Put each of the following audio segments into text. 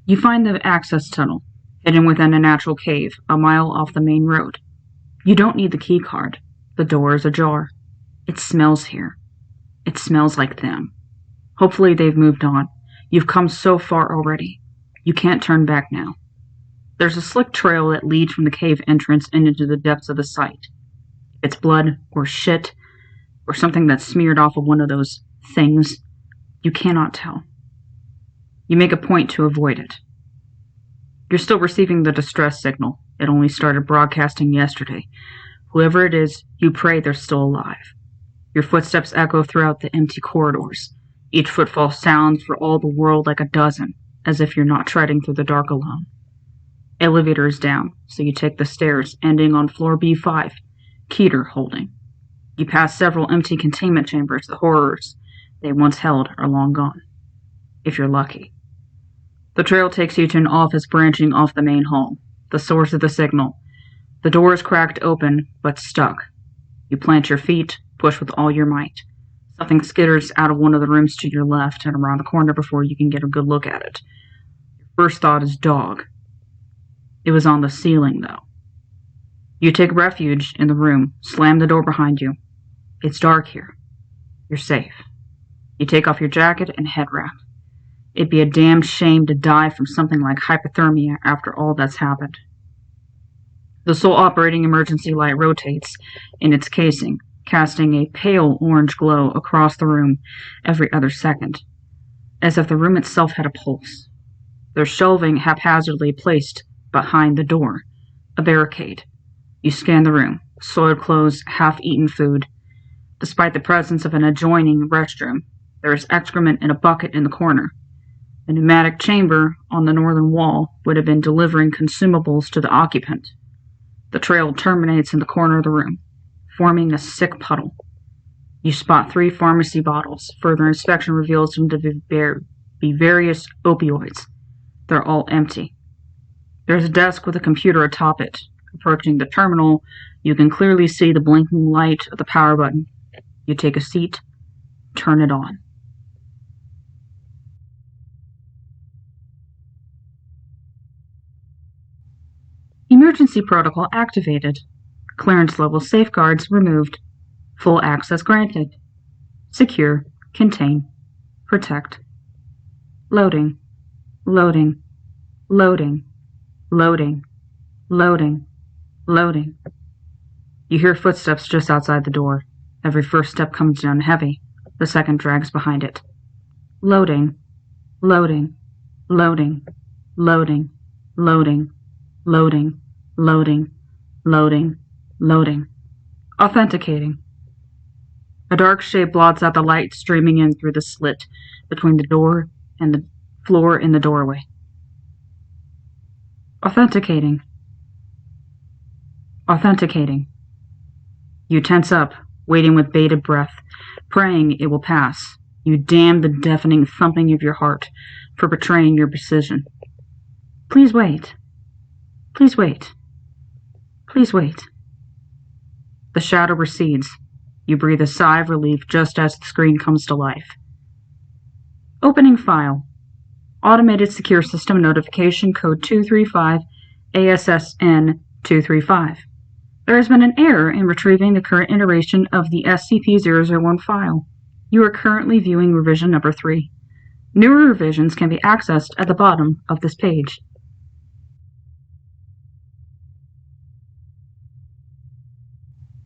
You find the access tunnel, hidden within a natural cave, a mile off the main road. You don't need the key card. The door is ajar. It smells here. It smells like them. Hopefully they've moved on. You've come so far already. You can't turn back now. There's a slick trail that leads from the cave entrance and into the depths of the site. It's blood or shit or something that's smeared off of one of those things. You cannot tell. You make a point to avoid it. You're still receiving the distress signal. It only started broadcasting yesterday. Whoever it is, you pray they're still alive. Your footsteps echo throughout the empty corridors. Each footfall sounds for all the world like a dozen, as if you're not treading through the dark alone. Elevator is down, so you take the stairs, ending on floor B5, Keter holding. You pass several empty containment chambers. The horrors they once held are long gone, if you're lucky. The trail takes you to an office branching off the main hall, the source of the signal. The door is cracked open, but stuck. You plant your feet, push with all your might. Something skitters out of one of the rooms to your left and around the corner before you can get a good look at it. Your first thought is dog. It was on the ceiling, though. You take refuge in the room, slam the door behind you. It's dark here. You're safe. You take off your jacket and head wrap. It'd be a damned shame to die from something like hypothermia after all that's happened. The sole operating emergency light rotates in its casing, casting a pale orange glow across the room every other second, as if the room itself had a pulse. There's shelving haphazardly placed behind the door, a barricade. You scan the room, soiled clothes, half-eaten food. Despite the presence of an adjoining restroom, there is excrement in a bucket in the corner. The pneumatic chamber on the northern wall would have been delivering consumables to the occupant. The trail terminates in the corner of the room, forming a sick puddle. You spot 3 pharmacy bottles. Further inspection reveals them to be various opioids. They're all empty. There's a desk with a computer atop it. Approaching the terminal, you can clearly see the blinking light of the power button. You take a seat, turn it on. Emergency protocol activated. Clearance level safeguards removed. Full access granted. Secure, contain, protect. Loading, loading, loading, loading, loading, loading. You hear footsteps just outside the door. Every first step comes down heavy. The second drags behind it. Loading, loading, loading, loading, loading, loading, loading, loading, loading. Authenticating. A dark shade blots out the light streaming in through the slit between the door and the floor in the doorway. Authenticating. Authenticating. You tense up, waiting with bated breath, praying it will pass. You damn the deafening thumping of your heart for betraying your precision. Please wait. Please wait. Please wait. The shadow recedes. You breathe a sigh of relief just as the screen comes to life. Opening file. Automated Secure System Notification Code 235 ASSN 235. There has been an error in retrieving the current iteration of the SCP-001 file. You are currently viewing revision number 3. Newer revisions can be accessed at the bottom of this page.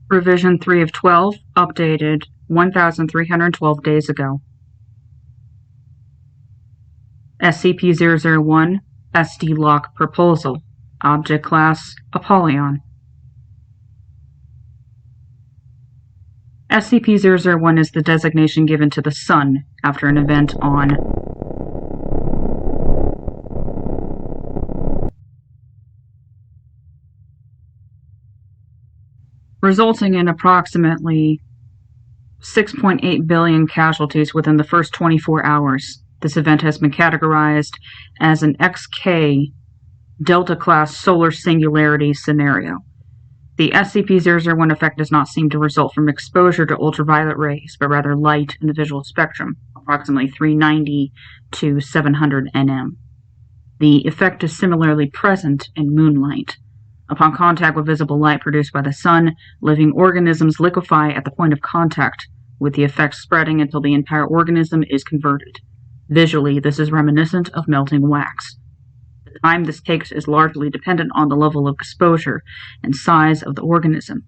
Revision 3 of 12, updated 1,312 days ago. SCP-001 SD Locke Proposal. Object Class Apollyon. SCP-001 is the designation given to the Sun after an event on resulting in approximately 6.8 billion casualties within the first 24 hours. This event has been categorized as an XK Delta-class solar singularity scenario. The SCP-001 effect does not seem to result from exposure to ultraviolet rays, but rather light in the visual spectrum, approximately 390 to 700 nm. The effect is similarly present in moonlight. Upon contact with visible light produced by the sun, living organisms liquefy at the point of contact, with the effect spreading until the entire organism is converted. Visually, this is reminiscent of melting wax. The time this takes is largely dependent on the level of exposure and size of the organism.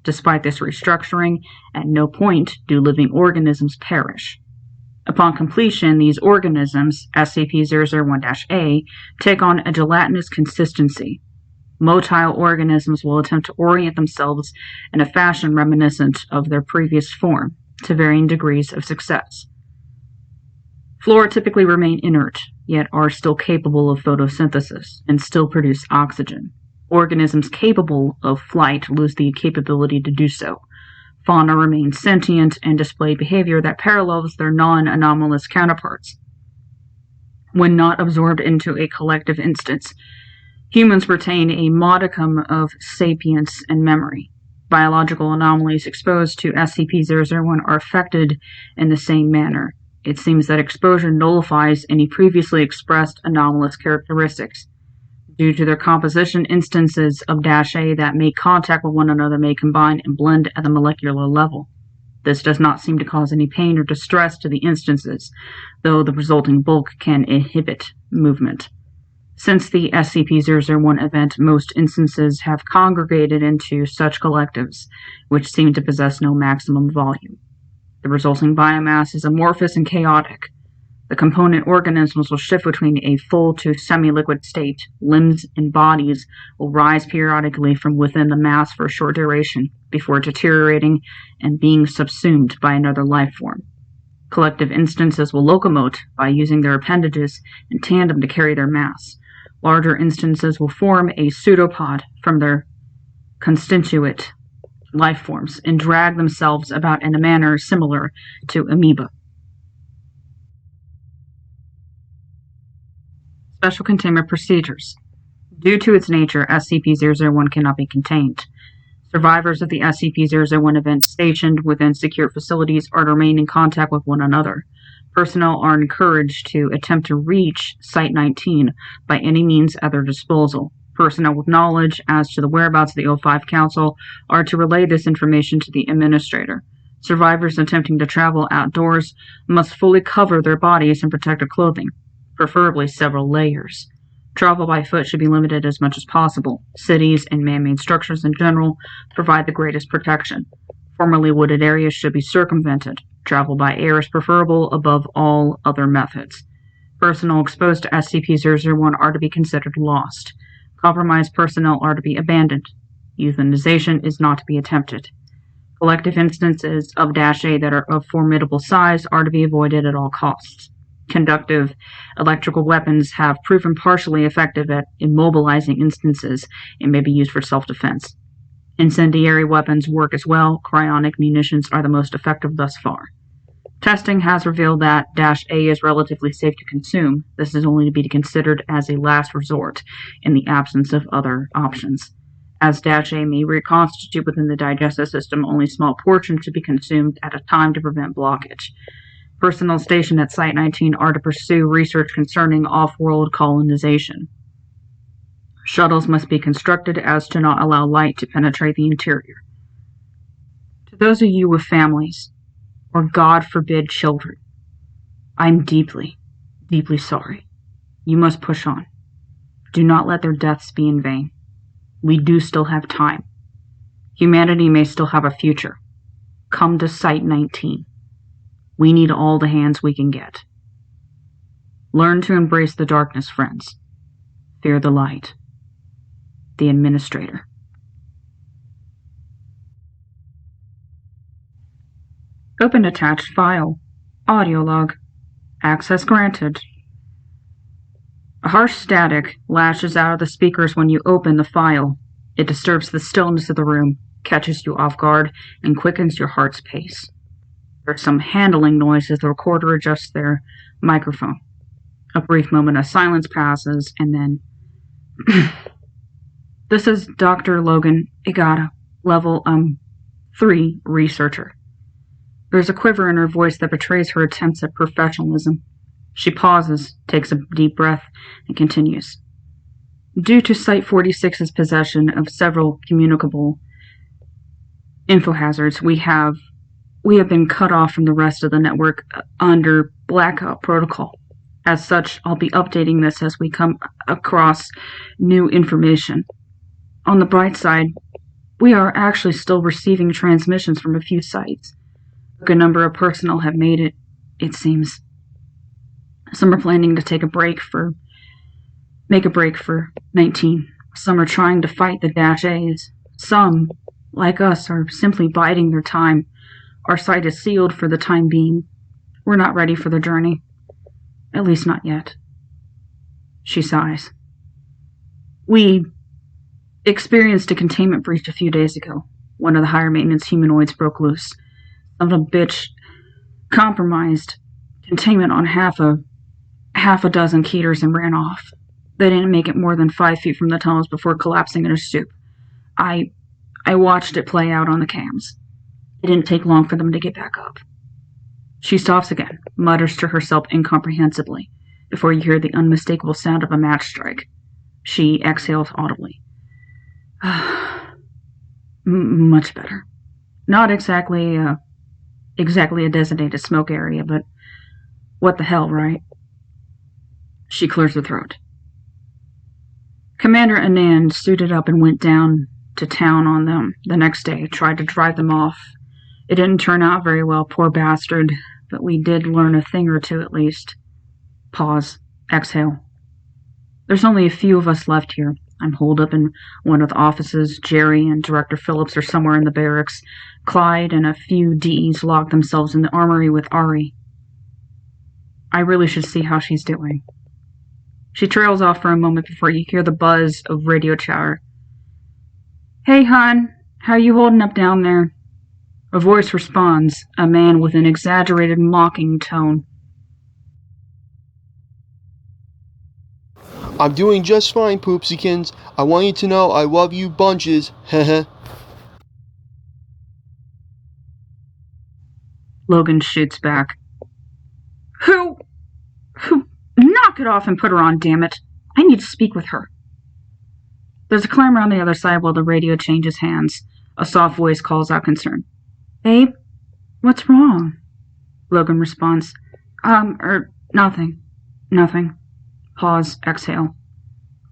Despite this restructuring, at no point do living organisms perish. Upon completion, these organisms, SCP-001-A, take on a gelatinous consistency. Motile organisms will attempt to orient themselves in a fashion reminiscent of their previous form, to varying degrees of success. Flora typically remain inert, yet are still capable of photosynthesis and still produce oxygen. Organisms capable of flight lose the capability to do so. Fauna remain sentient and display behavior that parallels their non-anomalous counterparts. When not absorbed into a collective instance, humans retain a modicum of sapience and memory. Biological anomalies exposed to SCP-001 are affected in the same manner. It seems that exposure nullifies any previously expressed anomalous characteristics. Due to their composition, instances of -A that make contact with one another may combine and blend at the molecular level. This does not seem to cause any pain or distress to the instances, though the resulting bulk can inhibit movement. Since the SCP-001 event, most instances have congregated into such collectives, which seem to possess no maximum volume. The resulting biomass is amorphous and chaotic. The component organisms will shift between a full to semi-liquid state. Limbs and bodies will rise periodically from within the mass for a short duration, before deteriorating and being subsumed by another life form. Collective instances will locomote by using their appendages in tandem to carry their mass. Larger instances will form a pseudopod from their constituent life forms and drag themselves about in a manner similar to amoeba. Special containment procedures. Due to its nature, SCP-001 cannot be contained. Survivors of the SCP-001 event stationed within secure facilities are to remain in contact with one another. Personnel are encouraged to attempt to reach Site-19 by any means at their disposal. Personnel with knowledge as to the whereabouts of the O5 Council are to relay this information to the Administrator. Survivors attempting to travel outdoors must fully cover their bodies in protective clothing, preferably several layers. Travel by foot should be limited as much as possible. Cities and man-made structures in general provide the greatest protection. Formerly wooded areas should be circumvented. Travel by air is preferable above all other methods. Personnel exposed to SCP-001 are to be considered lost. Compromised personnel are to be abandoned. Euthanization is not to be attempted. Collective instances of -A that are of formidable size are to be avoided at all costs. Conductive electrical weapons have proven partially effective at immobilizing instances and may be used for self-defense. Incendiary weapons work as well. Cryonic munitions are the most effective thus far. Testing has revealed that -A is relatively safe to consume. This is only to be considered as a last resort in the absence of other options. As -A may reconstitute within the digestive system, only small portions should be consumed at a time to prevent blockage. Personnel stationed at Site-19 are to pursue research concerning off-world colonization. Shuttles must be constructed as to not allow light to penetrate the interior. To those of you with families, or God forbid children, I am deeply, deeply sorry. You must push on. Do not let their deaths be in vain. We do still have time. Humanity may still have a future. Come to Site-19. We need all the hands we can get. Learn to embrace the darkness, friends. Fear the light. The Administrator. Open attached file. Audio log. Access granted. A harsh static lashes out of the speakers when you open the file. It disturbs the stillness of the room, catches you off guard, and quickens your heart's pace. There's some handling noise as the recorder adjusts their microphone. A brief moment of silence passes, and then... This is Dr. Logan Igata, level 3 researcher. There's a quiver in her voice that betrays her attempts at professionalism. She pauses, takes a deep breath, and continues. Due to Site-46's possession of several communicable info hazards, we have been cut off from the rest of the network under blackout protocol. As such, I'll be updating this as we come across new information. On the bright side, we are actually still receiving transmissions from a few sites. A good number of personnel have made it, it seems. Some are planning to make a break for 19. Some are trying to fight the Dash-A's. Some, like us, are simply biding their time. Our site is sealed for the time being. We're not ready for the journey. At least not yet. She sighs. We experienced a containment breach a few days ago. One of the higher maintenance humanoids broke loose. Son of a bitch compromised containment on half a dozen Keters and ran off. They didn't make it more than 5 feet from the tunnels before collapsing in a stoop. I watched it play out on the cams. It didn't take long for them to get back up. She stops again, mutters to herself incomprehensibly, before you hear the unmistakable sound of a match strike. She exhales audibly. Much better. Not exactly a designated smoke area, but what the hell, right? She clears her throat. Commander Anand suited up and went down to town on them the next day, tried to drive them off. It didn't turn out very well, poor bastard, but we did learn a thing or two at least. Pause. Exhale. There's only a few of us left here. I'm holed up in one of the offices. Jerry and Director Phillips are somewhere in the barracks. Clyde and a few DEs locked themselves in the armory with Ari. I really should see how she's doing. She trails off for a moment before you hear the buzz of radio chatter. Hey, hon, how you holding up down there? A voice responds, a man with an exaggerated mocking tone. I'm doing just fine, Poopsykins. I want you to know I love you bunches, heh. Logan shoots back. Who? Knock it off and put her on, damn it. I need to speak with her. There's a clamor on the other side while the radio changes hands. A soft voice calls out concern. Babe, what's wrong? Logan responds. Nothing. Nothing. Pause, exhale.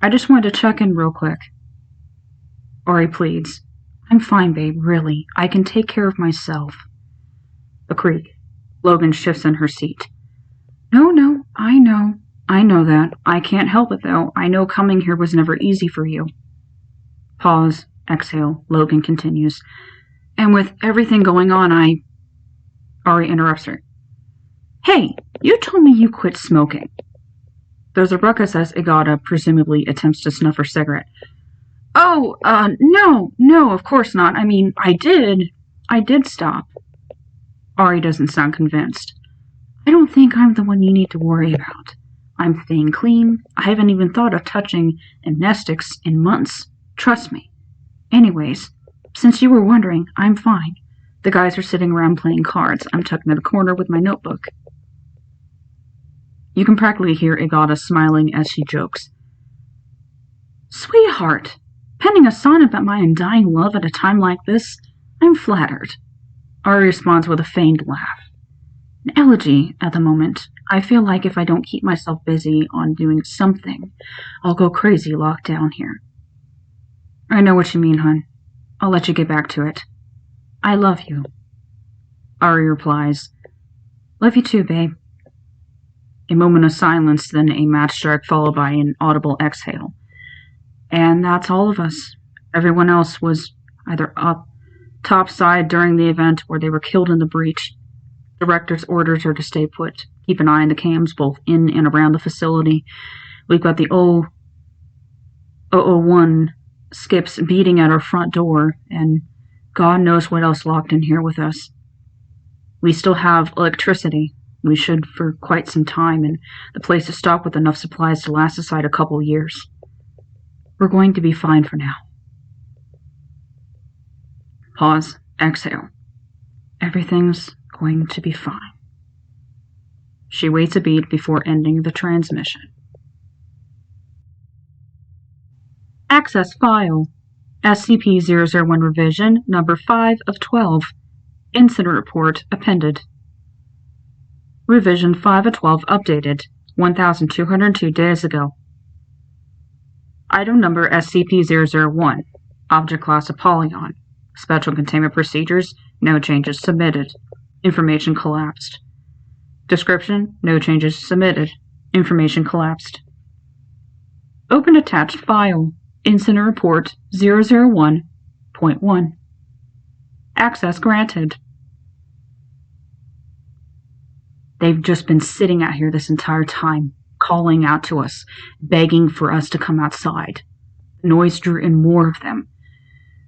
I just wanted to check in real quick. Ori pleads. I'm fine, babe, really. I can take care of myself. A creak. Logan shifts in her seat. No, I know that. I can't help it, though. I know coming here was never easy for you. Pause, exhale. Logan continues. And with everything going on, Ari interrupts her. Hey, you told me you quit smoking. There's a ruckus as Agata presumably attempts to snuff her cigarette. Oh, no, of course not. I mean, I did stop. Ari doesn't sound convinced. I don't think I'm the one you need to worry about. I'm staying clean. I haven't even thought of touching amnestics in months. Trust me. Anyways, since you were wondering, I'm fine. The guys are sitting around playing cards. I'm tucked in the corner with my notebook. You can practically hear Agata smiling as she jokes. Sweetheart, penning a sonnet about my undying love at a time like this? I'm flattered. Ari responds with a feigned laugh. An elegy at the moment. I feel like if I don't keep myself busy on doing something, I'll go crazy locked down here. I know what you mean, hon. I'll let you get back to it. I love you. Ari replies. Love you too, babe. A moment of silence, then a match strike followed by an audible exhale. And that's all of us. Everyone else was either up topside during the event or they were killed in the breach. Director's orders are to stay put. Keep an eye on the cams both in and around the facility. We've got the 001 skips beating at our front door, and God knows what else locked in here with us. We still have electricity. We should for quite some time, and the place is stocked with enough supplies to last us a couple years. We're going to be fine for now. Pause. Exhale. Everything's going to be fine. She waits a beat before ending the transmission. Access file. SCP-001 revision number 5 of 12. Incident report appended. Revision 5 of 12 updated 1,202 days ago. Item number SCP-001. Object class Apollyon. Special containment procedures. No changes submitted. Information collapsed. Description. No changes submitted. Information collapsed. Open attached file. Incident report 001.1. Access granted. They've just been sitting out here this entire time, calling out to us, begging for us to come outside. The noise drew in more of them.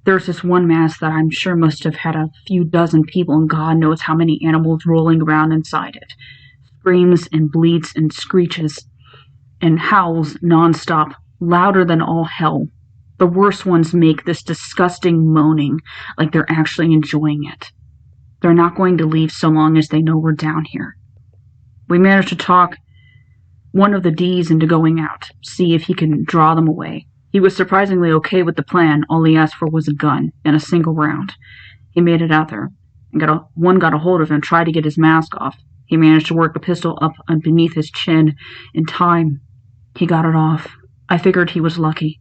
There's this one mass that I'm sure must have had a few dozen people and God knows how many animals rolling around inside it. Screams and bleats and screeches and howls nonstop, louder than all hell. The worst ones make this disgusting moaning like they're actually enjoying it. They're not going to leave so long as they know we're down here. We managed to talk one of the Ds into going out, see if he can draw them away. He was surprisingly okay with the plan. All he asked for was a gun and a single round. He made it out there, and one got a hold of him and tried to get his mask off. He managed to work the pistol up beneath his chin in time. He got it off. I figured he was lucky.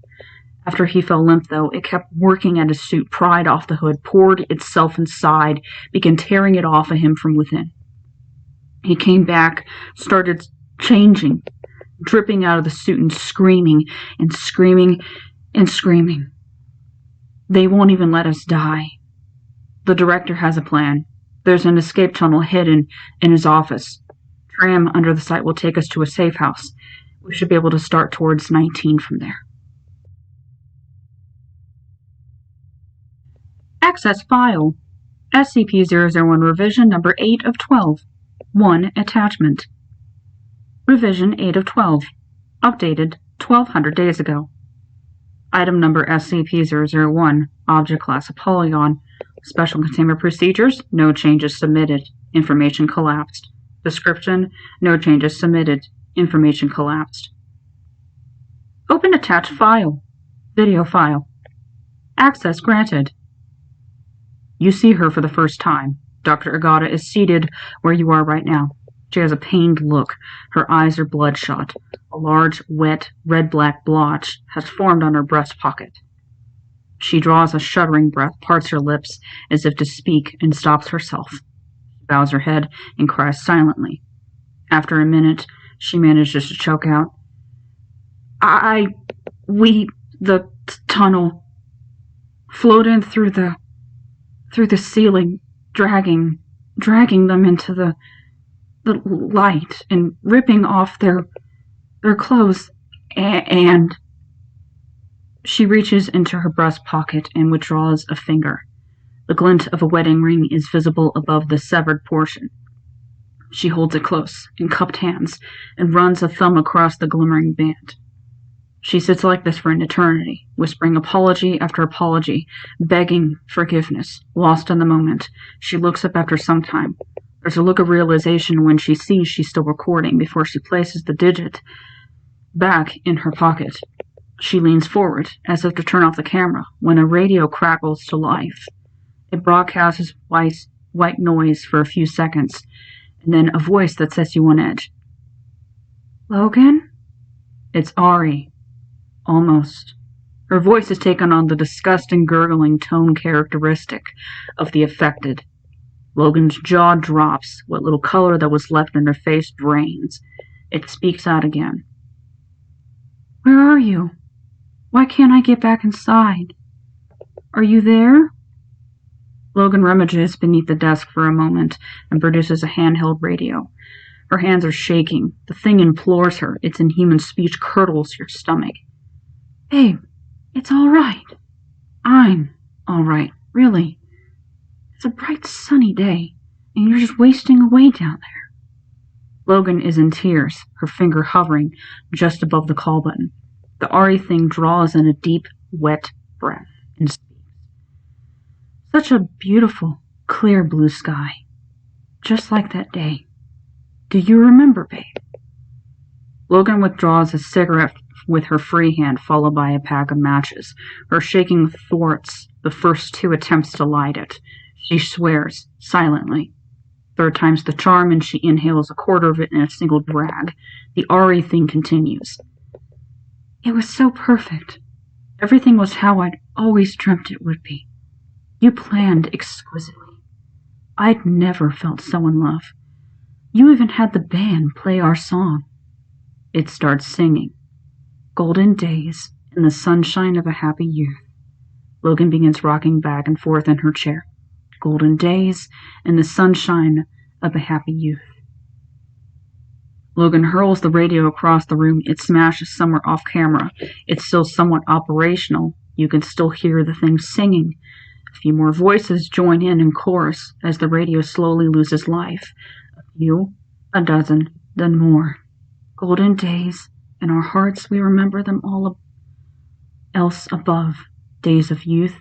After he fell limp, though, it kept working at his suit, pried off the hood, poured itself inside, began tearing it off of him from within. He came back, started changing, dripping out of the suit and screaming and screaming and screaming. They won't even let us die. The director has a plan. There's an escape tunnel hidden in his office. Tram under the site will take us to a safe house. We should be able to start towards 19 from there. Access file. SCP-001 revision number 8 of 12. 1 attachment. Revision 8 of 12. Updated 1,200 days ago. Item number SCP-001. Object class Apollyon. Special containment procedures. No changes submitted. Information collapsed. Description. No changes submitted. Information collapsed. Open attached file. Video file. Access granted. You see her for the first time. Dr. Agata is seated where you are right now. She has a pained look. Her eyes are bloodshot. A large, wet, red-black blotch has formed on her breast pocket. She draws a shuddering breath, parts her lips as if to speak, and stops herself. She bows her head and cries silently. After a minute, she manages to choke out, the tunnel, flowed in through the ceiling, dragging them into the light and ripping off their clothes, and she reaches into her breast pocket and withdraws a finger. The glint of a wedding ring is visible above the severed portion. She holds it close in cupped hands and runs a thumb across the glimmering band. She sits like this for an eternity, whispering apology after apology, begging forgiveness. Lost in the moment, she looks up after some time. There's a look of realization when she sees she's still recording before she places the digit back in her pocket. She leans forward, as if to turn off the camera, when a radio crackles to life. It broadcasts white noise for a few seconds, and then a voice that sets you on edge. Logan? It's Ari. Almost. Her voice has taken on the disgusting, gurgling tone characteristic of the affected. Logan's jaw drops. What little color that was left in her face drains. It speaks out again. Where are you? Why can't I get back inside? Are you there? Logan rummages beneath the desk for a moment and produces a handheld radio. Her hands are shaking. The thing implores her. Its inhuman speech curdles your stomach. Babe, it's all right. I'm all right, really. It's a bright, sunny day, and you're just wasting away down there. Logan is in tears, her finger hovering just above the call button. The Ari thing draws in a deep, wet breath and speaks. Such a beautiful, clear blue sky. Just like that day. Do you remember, babe? Logan withdraws a cigarette with her free hand, followed by a pack of matches. Her shaking thwarts the first two attempts to light it. She swears, silently. Third time's the charm, and she inhales a quarter of it in a single drag. The Ari thing continues. It was so perfect. Everything was how I'd always dreamt it would be. You planned exquisitely. I'd never felt so in love. You even had the band play our song. It starts singing. Golden days in the sunshine of a happy youth. Logan begins rocking back and forth in her chair. Golden days in the sunshine of a happy youth. Logan hurls the radio across the room. It smashes somewhere off camera. It's still somewhat operational. You can still hear the thing singing. A few more voices join in chorus as the radio slowly loses life. A few, a dozen, then more. Golden days. In our hearts we remember them all else above. Days of youth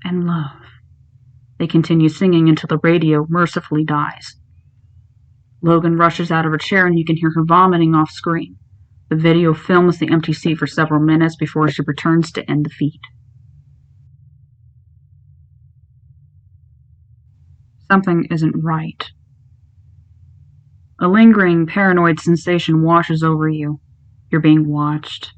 and love. They continue singing until the radio mercifully dies. Logan rushes out of her chair and you can hear her vomiting off screen. The video films the empty seat for several minutes before she returns to end the feed. Something isn't right. A lingering paranoid sensation washes over you. You're being watched.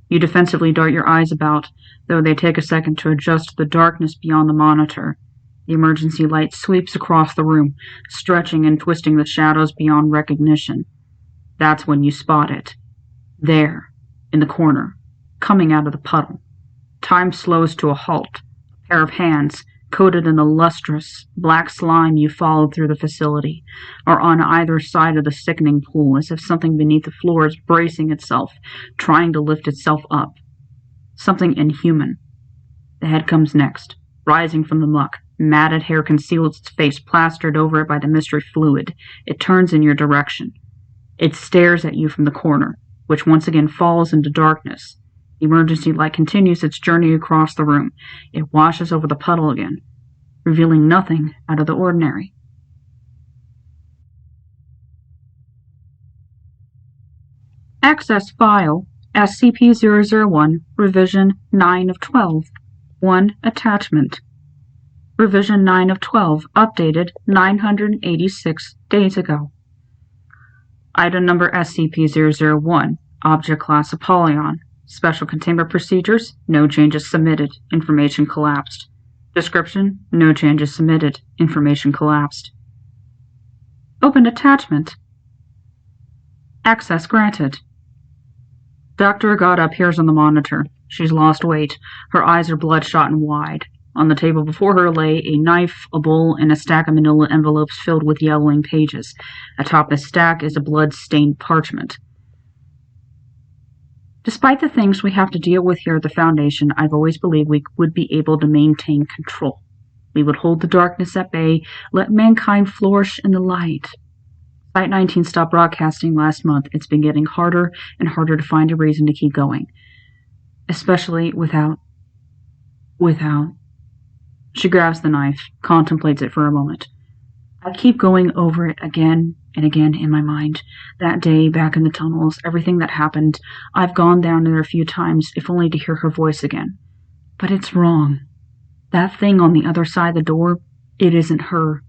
You defensively dart your eyes about, though they take a second to adjust to the darkness beyond the monitor. The emergency light sweeps across the room, stretching and twisting the shadows beyond recognition. That's when you spot it. There, in the corner, coming out of the puddle. Time slows to a halt. A pair of hands, coated in the lustrous, black slime you followed through the facility, are on either side of the sickening pool, as if something beneath the floor is bracing itself, trying to lift itself up. Something inhuman. The head comes next, rising from the muck. Matted hair conceals its face, plastered over it by the mystery fluid. It turns in your direction. It stares at you from the corner, which once again falls into darkness. The emergency light continues its journey across the room. It washes over the puddle again, revealing nothing out of the ordinary. Access file SCP-001, revision 9 of 12. 1 attachment. Revision 9 of 12, updated 986 days ago. Item number SCP-001, object class Apollyon. Special containment procedures, no changes submitted, information collapsed. Description, no changes submitted, information collapsed. Open attachment. Access granted. Dr. Agata appears on the monitor. She's lost weight. Her eyes are bloodshot and wide. On the table before her lay a knife, a bowl, and a stack of manila envelopes filled with yellowing pages. Atop the stack is a blood-stained parchment. Despite the things we have to deal with here at the Foundation, I've always believed we would be able to maintain control. We would hold the darkness at bay, let mankind flourish in the light. Site 19 stopped broadcasting last month. It's been getting harder and harder to find a reason to keep going. Especially without... She grabs the knife, contemplates it for a moment. I keep going over it again and again in my mind. That day, back in the tunnels, everything that happened. I've gone down there a few times, if only to hear her voice again. But it's wrong. That thing on the other side of the door, it isn't her.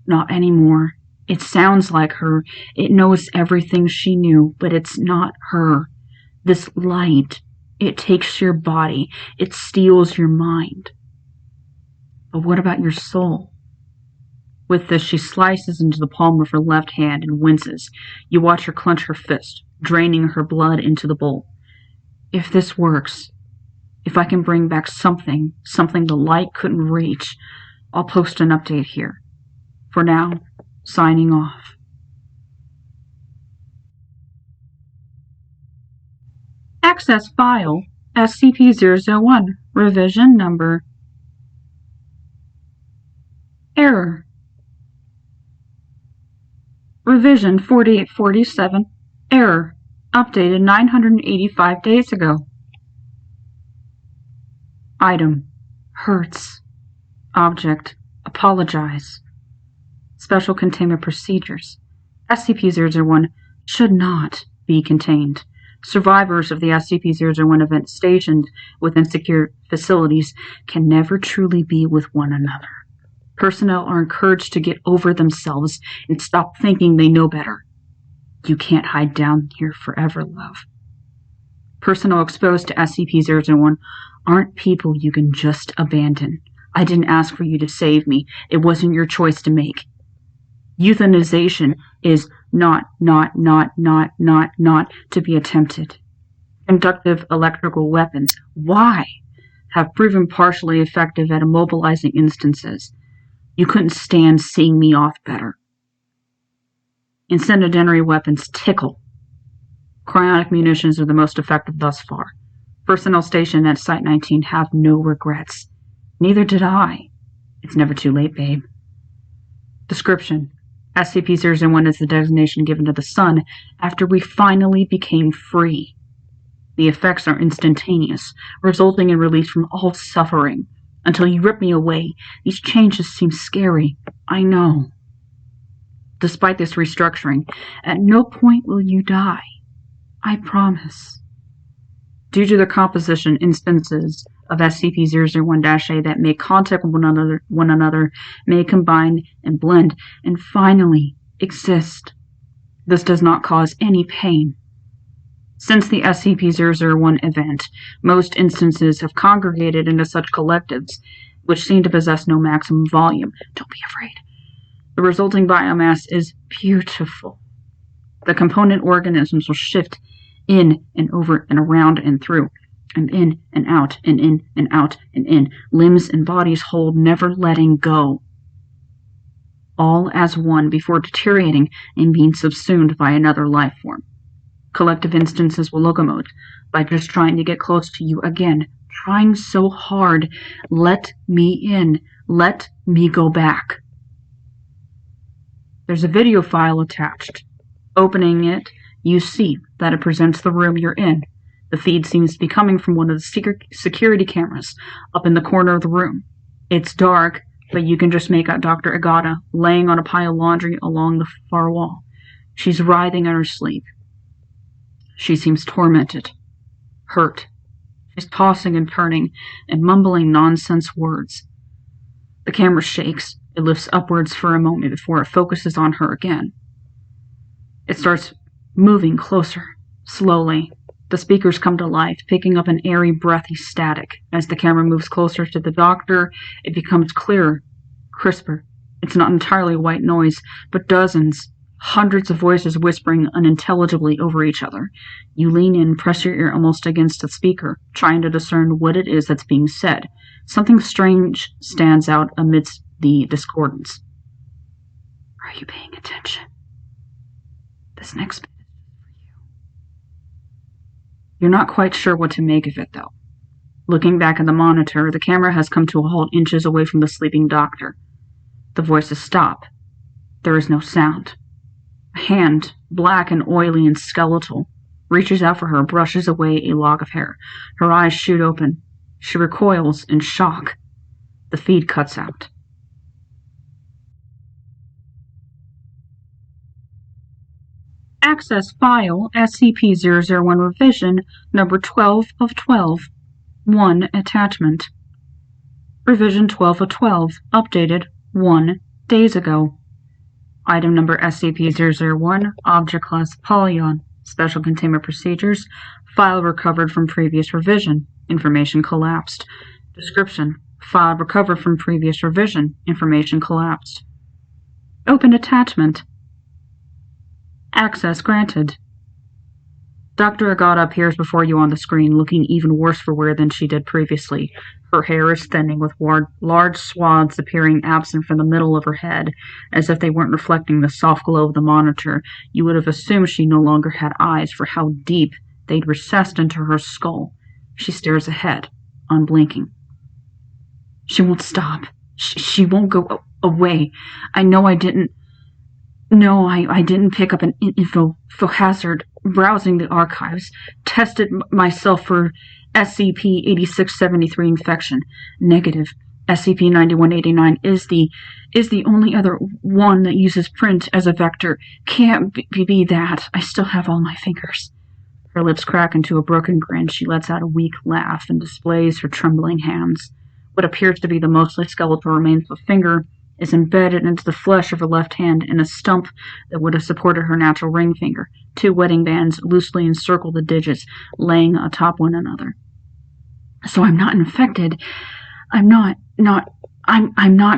Not anymore. It sounds like her. It knows everything she knew, but it's not her. This light, it takes your body. It steals your mind. But what about your soul? With this, she slices into the palm of her left hand and winces. You watch her clench her fist, draining her blood into the bowl. If this works, if I can bring back something the light couldn't reach, I'll post an update here. For now, signing off. Access file SCP-001, revision number. Error. Revision 4847. Error. Updated 985 days ago. Item. Hurts. Object. Apologize. Special containment procedures. SCP-001 should not be contained. Survivors of the SCP-001 event stationed within secure facilities can never truly be with one another. Personnel are encouraged to get over themselves and stop thinking they know better. You can't hide down here forever, love. Personnel exposed to SCP-001 aren't people you can just abandon. I didn't ask for you to save me. It wasn't your choice to make. Euthanization is not to be attempted. Conductive electrical weapons, why? Have proven partially effective at immobilizing instances. You couldn't stand seeing me off better. Incendiary weapons tickle. Cryonic munitions are the most effective thus far. Personnel stationed at Site-19 have no regrets. Neither did I. It's never too late, babe. Description: SCP-001 is the designation given to the Sun after we finally became free. The effects are instantaneous, resulting in release from all suffering. Until you rip me away, these changes seem scary. I know. Despite this restructuring, at no point will you die. I promise. Due to the composition, instances of SCP-001-A that may contact one another may combine and blend and finally exist. This does not cause any pain. Since the SCP-001 event, most instances have congregated into such collectives, which seem to possess no maximum volume. Don't be afraid. The resulting biomass is beautiful. The component organisms will shift in and over and around and through, and in and out, and in and out, and in. Limbs and bodies hold, never letting go. All as one before deteriorating and being subsumed by another life form. Collective instances will locomote by just trying to get close to you again, trying so hard. Let me in. Let me go back. There's a video file attached. Opening it, you see that it presents the room you're in. The feed seems to be coming from one of the security cameras up in the corner of the room. It's dark, but you can just make out Dr. Agata laying on a pile of laundry along the far wall. She's writhing in her sleep. She seems tormented, hurt. She's tossing and turning and mumbling nonsense words. The camera shakes. It lifts upwards for a moment before it focuses on her again. It starts moving closer, slowly. The speakers come to life, picking up an airy, breathy static. As the camera moves closer to the doctor, it becomes clearer, crisper. It's not entirely white noise, but dozens, hundreds of voices whispering unintelligibly over each other. You lean in, press your ear almost against the speaker, trying to discern what it is that's being said. Something strange stands out amidst the discordance. Are you paying attention? This next bit is for you. You're not quite sure what to make of it, though. Looking back at the monitor, the camera has come to a halt inches away from the sleeping doctor. The voices stop. There is no sound. A hand, black and oily and skeletal, reaches out for her, brushes away a lock of hair. Her eyes shoot open. She recoils in shock. The feed cuts out. Access file SCP-001 revision number 12 of 12. 1 attachment. Revision 12 of 12, updated 1 days ago. Item number SCP-001, object class Polygon, special containment procedures, file recovered from previous revision, information collapsed. Description: file recovered from previous revision, information collapsed. Open attachment. Access granted. Dr. Agata appears before you on the screen, looking even worse for wear than she did previously. Her hair is thinning, with large swaths appearing absent from the middle of her head, as if they weren't reflecting the soft glow of the monitor. You would have assumed she no longer had eyes, for how deep they'd recessed into her skull. She stares ahead, unblinking. She won't stop. She won't go away. I know I didn't... No, I didn't pick up an info hazard. Browsing the archives, tested myself for SCP-8673 infection. Negative. SCP-9189 is the only other one that uses print as a vector. Can't be that. I still have all my fingers. Her lips crack into a broken grin. She lets out a weak laugh and displays her trembling hands. What appears to be the mostly skeletal remains of a finger is embedded into the flesh of her left hand in a stump that would have supported her natural ring finger. 2 wedding bands loosely encircle the digits, laying atop one another. So I'm not infected. I'm not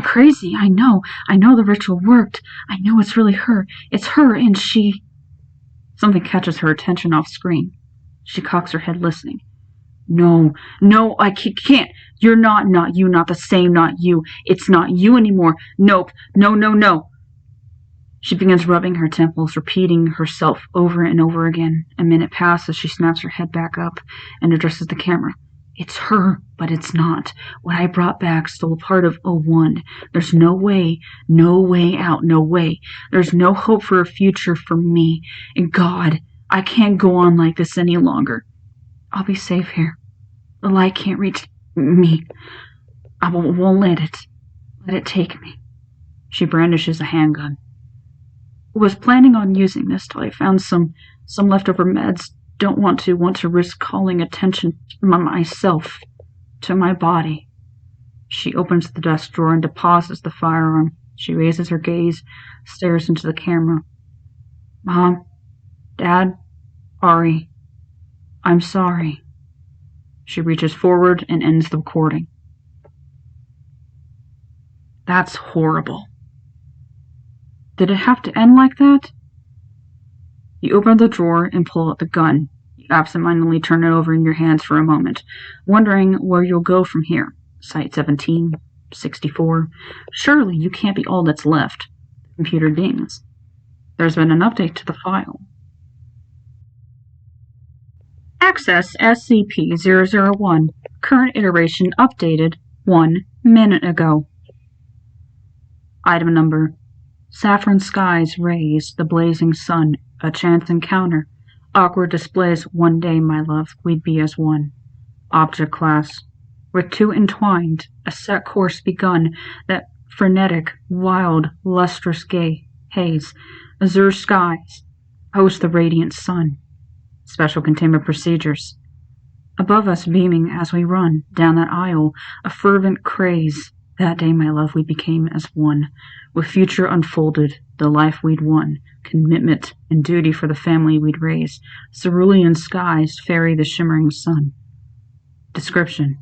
crazy. I know the ritual worked. I know it's really her. It's her, and she... Something catches her attention off screen. She cocks her head, listening. No, I can't. You're not you, not the same, not you. It's not you anymore. Nope, no. She begins rubbing her temples, repeating herself over and over again. A minute passes. She snaps her head back up and addresses the camera. It's her, but it's not. What I brought back stole part of 01. There's no way out, no way. There's no hope for a future for me. And God, I can't go on like this any longer. I'll be safe here. The light can't reach me. I won't let it take me. She brandishes a handgun. Was planning on using this till I found some leftover meds. Don't want to risk calling attention to myself, to my body. She opens the desk drawer and deposits the firearm. She raises her gaze, stares into the camera. Mom, Dad, Ari, I'm sorry. She reaches forward and ends the recording. That's horrible. Did it have to end like that? You open the drawer and pull out the gun. You absentmindedly turn it over in your hands for a moment, wondering where you'll go from here. Site 17, 64. Surely you can't be all that's left. The computer dings. There's been an update to the file. Access SCP-001. Current iteration updated 1 minute ago. Item number: Saffron skies raise the blazing sun. A chance encounter. Awkward displays. One day, my love, we'd be as one. Object class. With 2 entwined, a set course begun. That frenetic, wild, lustrous gay haze. Azure skies. Host the radiant sun. Special containment procedures. Above us beaming as we run down that aisle, a fervent craze. That day, my love, we became as one. With future unfolded, the life we'd won, commitment and duty for the family we'd raise. Cerulean skies ferry the shimmering sun. Description: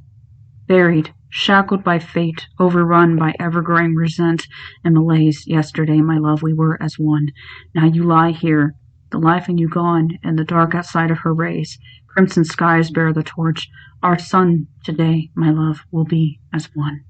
buried, shackled by fate, overrun by ever-growing resent and malaise. Yesterday, my love, we were as one. Now you lie here, the life in you gone, and the dark outside of her rays. Crimson skies bear the torch. Our sun today, my love, will be as one.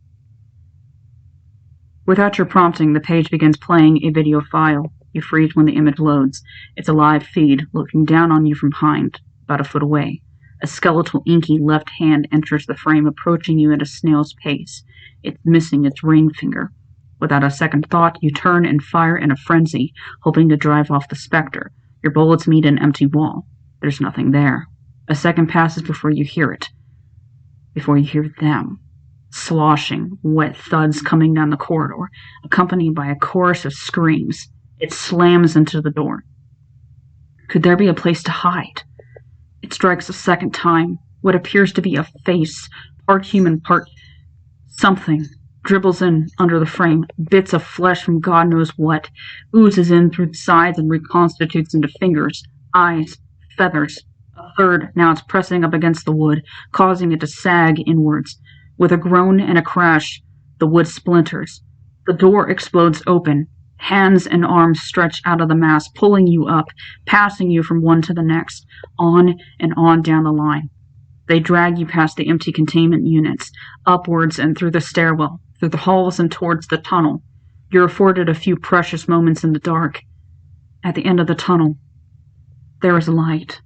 Without your prompting, the page begins playing a video file. You freeze when the image loads. It's a live feed, looking down on you from behind, about a foot away. A skeletal, inky left hand enters the frame, approaching you at a snail's pace. It's missing its ring finger. Without a second thought, you turn and fire in a frenzy, hoping to drive off the specter. Your bullets meet an empty wall. There's nothing there. A second passes before you hear it. Before you hear them. Sloshing, wet thuds coming down the corridor, accompanied by a chorus of screams. It slams into the door. Could there be a place to hide? It strikes a second time. What appears to be a face, part human, part something, dribbles in under the frame. Bits of flesh from God knows what, oozes in through the sides and reconstitutes into fingers, eyes, feathers. A third, now it's pressing up against the wood, causing it to sag inwards. With a groan and a crash, the wood splinters. The door explodes open. Hands and arms stretch out of the mass, pulling you up, passing you from one to the next, on and on down the line. They drag you past the empty containment units, upwards and through the stairwell, through the halls and towards the tunnel. You're afforded a few precious moments in the dark. At the end of the tunnel, there is light.